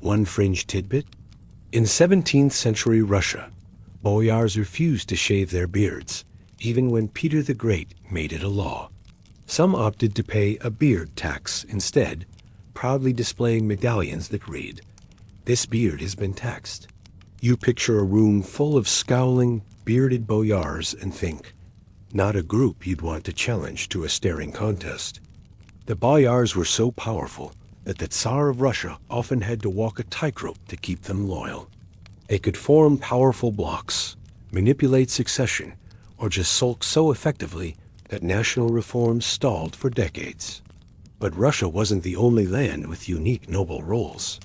One fringe tidbit: in 17th century Russia, boyars refused to shave their beards, even when Peter the Great made it a law. Some opted to pay a beard tax instead, proudly displaying medallions that read, "This beard has been taxed." You picture a room full of scowling, bearded boyars and think, not a group you'd want to challenge to a staring contest. The boyars were so powerful that the Tsar of Russia often had to walk a tightrope to keep them loyal. They could form powerful blocks, manipulate succession, or just sulk so effectively that national reforms stalled for decades. But Russia wasn't the only land with unique noble roles.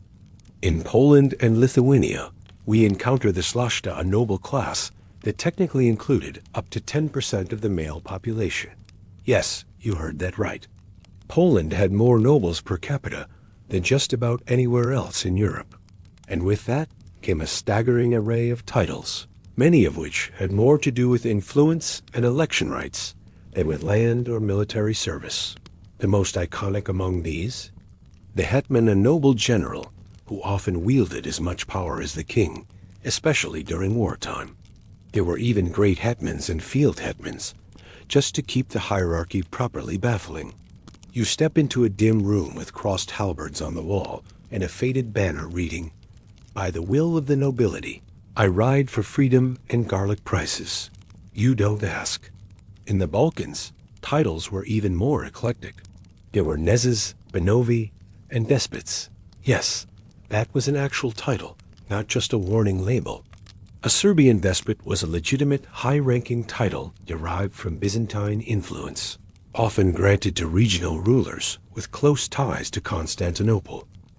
In Poland and Lithuania, we encounter the Szlachta, a noble class that technically included up to 10% of the male population. Yes, you heard that right. Poland had more nobles per capita than just about anywhere else in Europe. And with that came a staggering array of titles, many of which had more to do with influence and election rights than with land or military service. The most iconic among these, the hetman, a noble general who often wielded as much power as the king, especially during wartime. There were even great hetmans and field hetmans, just to keep the hierarchy properly baffling. You step into a dim room with crossed halberds on the wall and a faded banner reading, "By the will of the nobility, I ride for freedom and garlic prices." You don't ask. In the Balkans, titles were even more eclectic. There were knezes, banovi, and despots. Yes, that was an actual title, not just a warning label. A Serbian despot was a legitimate, high-ranking title derived from Byzantine influence, often granted to regional rulers with close ties to Constantinople.